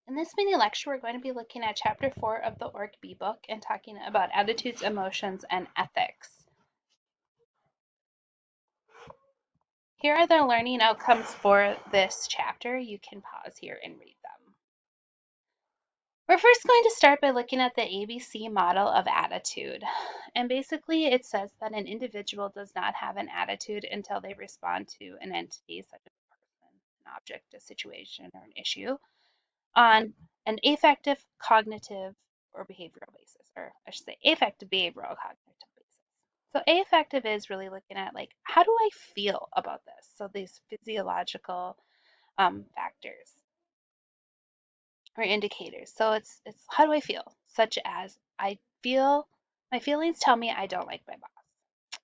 In this mini lecture, we're going to be looking at Chapter 4 of the Org B book and talking about attitudes, emotions, and ethics. Here are the learning outcomes for this chapter. You can pause here and read them. We're first going to start by looking at the ABC model of attitude. And basically, it says that an individual does not have an attitude until they respond to an entity, such as a person, an object, a situation, or an issue, on an affective, cognitive, or behavioral basis, or I should say affective, behavioral, cognitive basis. So affective is really looking at like, how do I feel about this? So these physiological factors or indicators. So it's how do I feel? Such as my feelings tell me I don't like my boss.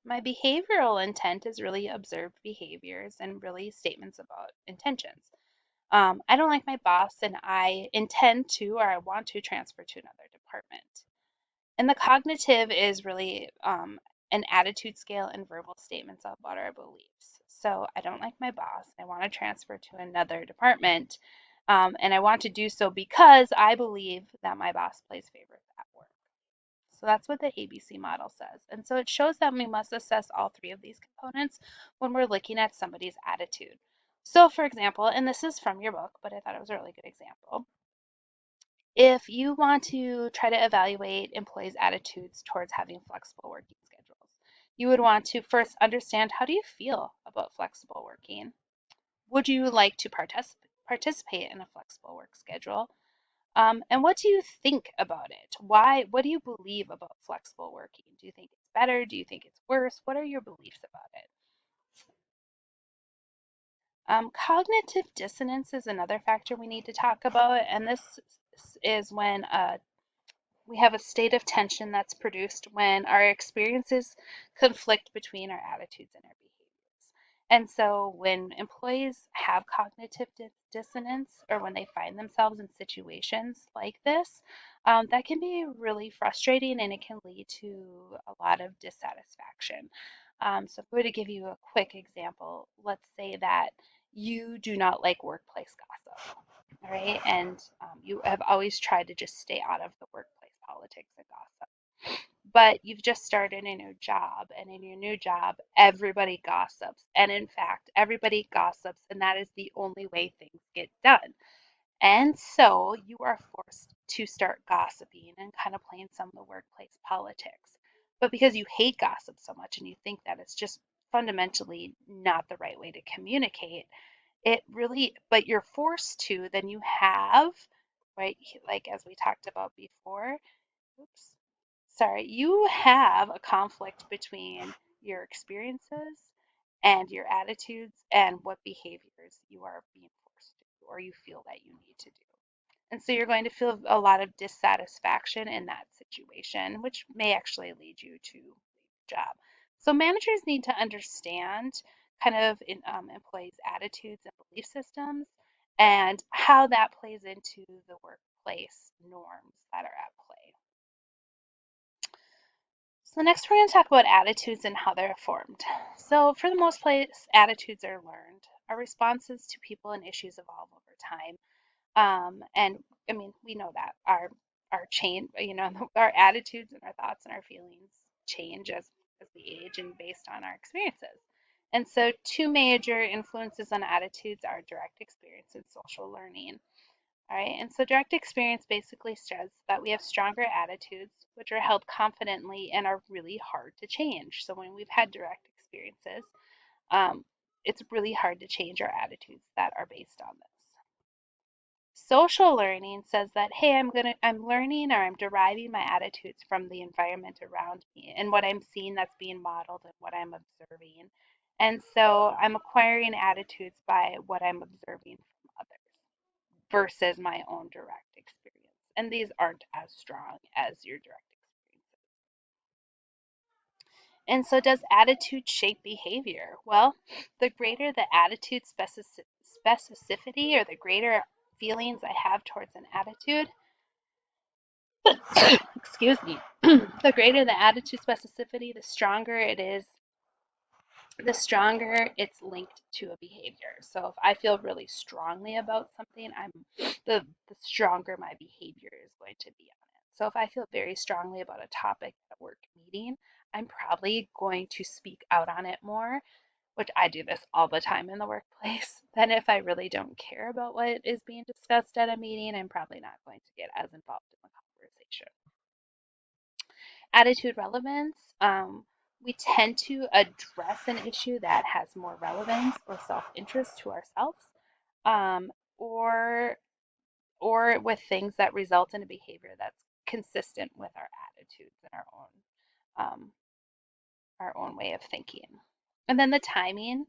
My behavioral intent is really observed behaviors and really statements about intentions. I don't like my boss and I intend to or I want to transfer to another department. And the cognitive is really an attitude scale and verbal statements about our beliefs. So I don't like my boss. I want to transfer to another department. And I want to do so because I believe that my boss plays favorites at work. So that's what the ABC model says. And so it shows that we must assess all three of these components when we're looking at somebody's attitude. So, for example, and this is from your book, but I thought it was a really good example. If you want to try to evaluate employees' attitudes towards having flexible working schedules, you would want to first understand, how do you feel about flexible working? Would you like to participate in a flexible work schedule? And what do you think about it? What do you believe about flexible working? Do you think it's better? Do you think it's worse? What are your beliefs about it? Cognitive dissonance is another factor we need to talk about, and this is when we have a state of tension that's produced when our experiences conflict between our attitudes and our behaviors. And so when employees have cognitive dissonance or when they find themselves in situations like this, that can be really frustrating and it can lead to a lot of dissatisfaction. So if we were to give you a quick example, let's say that you do not like workplace gossip, all right? And you have always tried to just stay out of the workplace politics and gossip. But you've just started a new job, and in your new job, everybody gossips. And in fact, everybody gossips, and that is the only way things get done. And so you are forced to start gossiping and kind of playing some of the workplace politics. But because you hate gossip so much and you think that it's just fundamentally not the right way to communicate, it really, but you're forced to, then you have, right, like as we talked about before, oops, sorry, you have a conflict between your experiences and your attitudes and what behaviors you are being forced to do or you feel that you need to do. And so you're going to feel a lot of dissatisfaction in that situation, which may actually lead you to leave the job. So managers need to understand kind of employees' attitudes and belief systems and how that plays into the workplace norms that are at play. So next we're going to talk about attitudes and how they're formed. So for the most part, attitudes are learned. Our responses to people and issues evolve over time. And I mean, we know that our change, our attitudes and our thoughts and our feelings change as we age and based on our experiences. And so two major influences on attitudes are direct experience and social learning. All right, and so direct experience basically says that we have stronger attitudes, which are held confidently and are really hard to change. So when we've had direct experiences, it's really hard to change our attitudes that are based on this. Social learning says that, hey, I'm learning or I'm deriving my attitudes from the environment around me and what I'm seeing that's being modeled and what I'm observing. And so I'm acquiring attitudes by what I'm observing from others versus my own direct experience. And these aren't as strong as your direct experiences. And so does attitude shape behavior? Well, the greater the attitude specificity or the greater feelings I have towards an attitude, excuse me, the greater the attitude specificity, the stronger it is the stronger it's linked to a behavior. So if I feel really strongly about something, the stronger my behavior is going to be on it. So if I feel very strongly about a topic at a work meeting, I'm probably going to speak out on it more, which I do this all the time in the workplace. Than if I really don't care about what is being discussed at a meeting, I'm probably not going to get as involved in the conversation. Attitude relevance. We tend to address an issue that has more relevance or self-interest to ourselves, um, or or with things that result in a behavior that's consistent with our attitudes and our own way of thinking. And then the timing.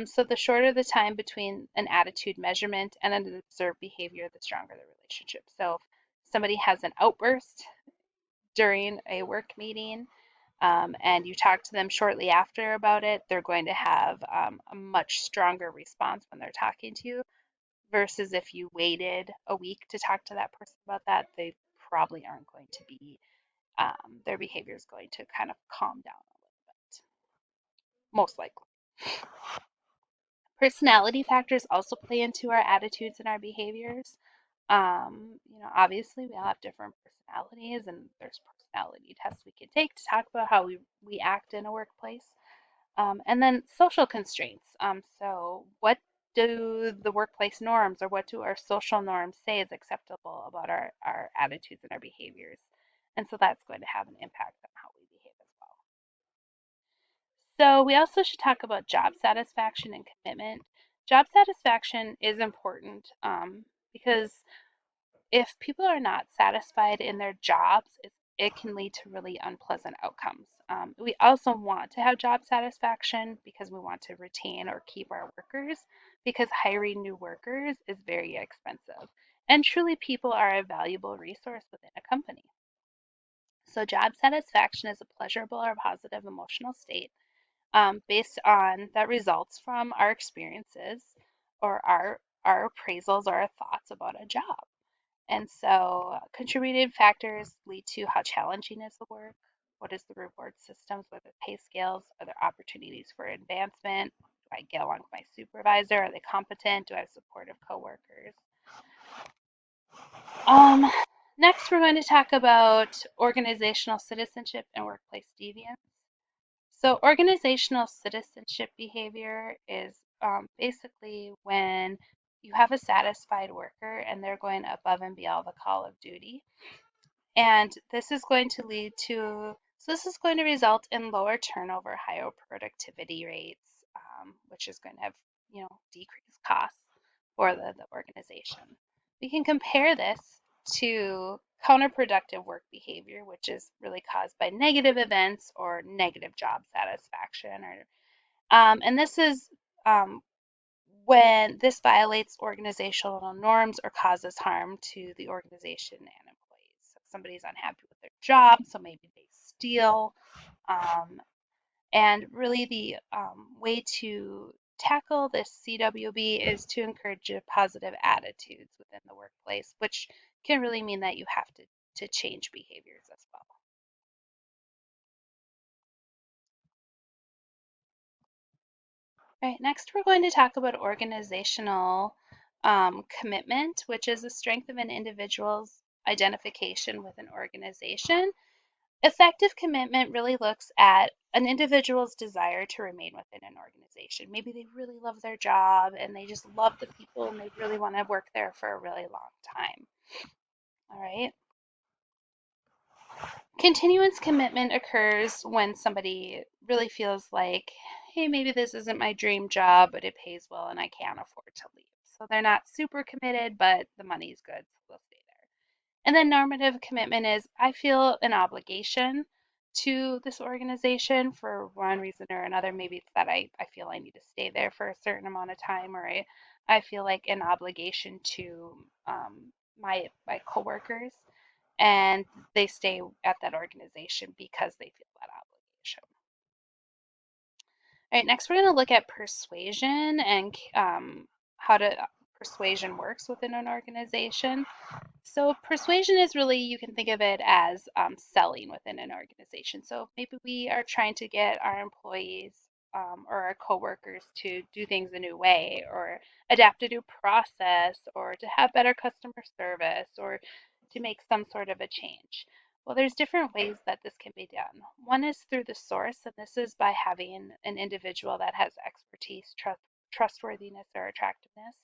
So the shorter the time between an attitude measurement and an observed behavior, the stronger the relationship. So if somebody has an outburst during a work meeting, and you talk to them shortly after about it, they're going to have a much stronger response when they're talking to you versus if you waited a week to talk to that person about that, they probably aren't going to be, their behavior is going to kind of calm down a little bit, most likely. Personality factors also play into our attitudes and our behaviors. Obviously, we all have different personalities, and there's personality tests we can take to talk about how we act in a workplace. And then social constraints. So, what do the workplace norms or what do our social norms say is acceptable about our attitudes and our behaviors? And so that's going to have an impact on how we behave as well. So, we also should talk about job satisfaction and commitment. Job satisfaction is important because if people are not satisfied in their jobs, it can lead to really unpleasant outcomes. We also want to have job satisfaction because we want to retain or keep our workers, because hiring new workers is very expensive. And truly, people are a valuable resource within a company. So, job satisfaction is a pleasurable or positive emotional state based on that results from our experiences or our appraisals or our thoughts about a job. And so contributing factors lead to how challenging is the work, what is the reward systems, what are the pay scales, are there opportunities for advancement, do I get along with my supervisor, are they competent, do I have supportive coworkers? Um, Next, we're going to talk about organizational citizenship and workplace deviance. So organizational citizenship behavior is basically when you have a satisfied worker and they're going above and beyond the call of duty. And this is going to result in lower turnover, higher productivity rates, which is going to have, decreased costs for the organization. We can compare this to counterproductive work behavior, which is really caused by negative events or negative job satisfaction, and this is um, when this violates organizational norms or causes harm to the organization and employees. So if somebody's unhappy with their job, so maybe they steal. Um, and really, the way to tackle this CWB is to encourage positive attitudes within the workplace, which can really mean that you have to change behaviors as well. Right, next we're going to talk about organizational commitment, which is the strength of an individual's identification with an organization. Effective commitment really looks at an individual's desire to remain within an organization. Maybe they really love their job and they just love the people and they really want to work there for a really long time. All right. Continuance commitment occurs when somebody really feels like, hey, maybe this isn't my dream job, but it pays well and I can't afford to leave. So they're not super committed, but the money's good, so they'll stay there. And then normative commitment is I feel an obligation to this organization for one reason or another. Maybe it's that I feel I need to stay there for a certain amount of time, or I feel like an obligation to my coworkers, and they stay at that organization because they feel that obligation. All right, next we're going to look at persuasion and how to persuasion works within an organization. So persuasion is really, you can think of it as selling within an organization. So maybe we are trying to get our employees or our coworkers to do things a new way, or adapt a new process, or to have better customer service, or to make some sort of a change. Well, there's different ways that this can be done. One is through the source, and this is by having an individual that has expertise, trustworthiness, or attractiveness.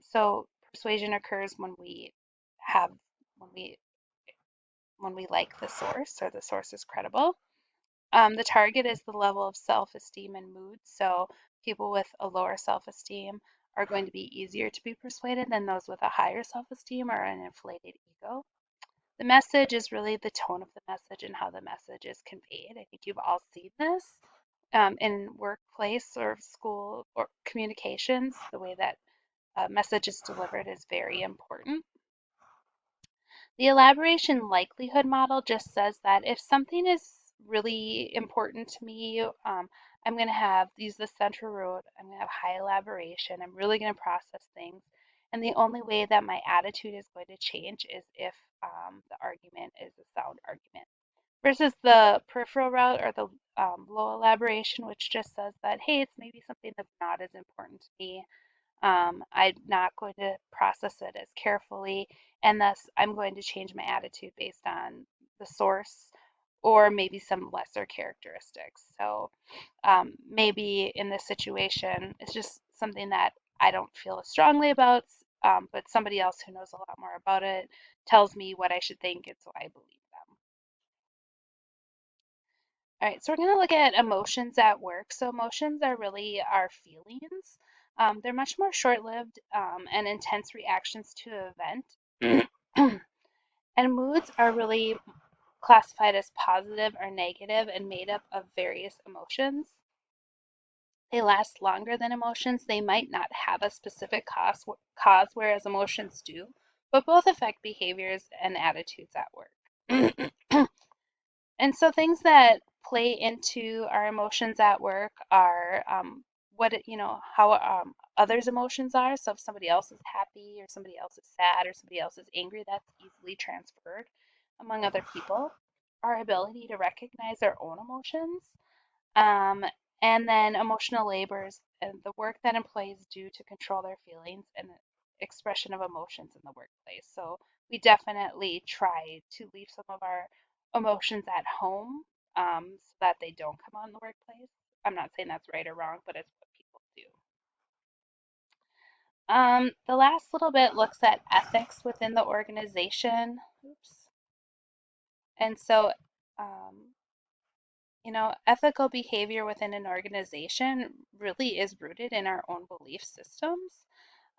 So persuasion occurs have when we when we like the source or the source is credible. The target is the level of self-esteem and mood. So people with a lower self-esteem are going to be easier to be persuaded than those with a higher self-esteem or an inflated ego. The message is really the tone of the message and how the message is conveyed. I think you've all seen this in workplace or school or communications. The way that a message is delivered is very important. The elaboration likelihood model just says that if something is really important to me, I'm going to use the center root. I'm going to have high elaboration. I'm really going to process things. And the only way that my attitude is going to change is if the argument is a sound argument. Versus the peripheral route or the low elaboration, which just says that, hey, it's maybe something that's not as important to me. I'm not going to process it as carefully, and thus I'm going to change my attitude based on the source or maybe some lesser characteristics. So maybe in this situation, it's just something that I don't feel as strongly about, but somebody else who knows a lot more about it tells me what I should think, and so I believe them. All right, so we're going to look at emotions at work. So emotions are really our feelings. They're much more short-lived and intense reactions to an event. And moods are really classified as positive or negative and made up of various emotions. They last longer than emotions. They might not have a specific cause, whereas emotions do, but both affect behaviors and attitudes at work. And so things that play into our emotions at work are how others' emotions are. So if somebody else is happy or somebody else is sad or somebody else is angry, that's easily transferred among other people. Our ability to recognize our own emotions, um, and then emotional labors and the work that employees do to control their feelings and expression of emotions in the workplace. So we definitely try to leave some of our emotions at home so that they don't come out in the workplace. I'm not saying that's right or wrong, but it's what people do. The last little bit looks at ethics within the organization. Oops. And so um, ethical behavior within an organization really is rooted in our own belief systems.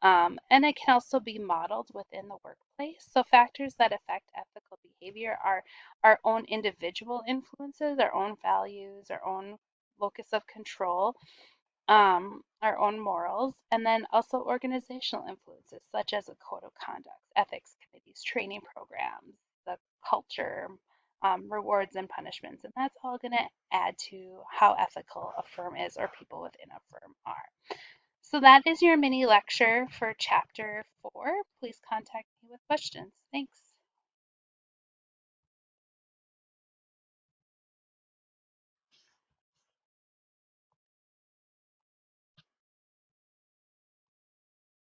And it can also be modeled within the workplace. So, factors that affect ethical behavior are our own individual influences, our own values, our own locus of control, our own morals, and then also organizational influences such as a code of conduct, ethics committees, training programs, the culture, rewards and punishments. And that's all going to add to how ethical a firm is or people within a firm are. So that is your mini lecture for chapter 4. Please contact me with questions. Thanks.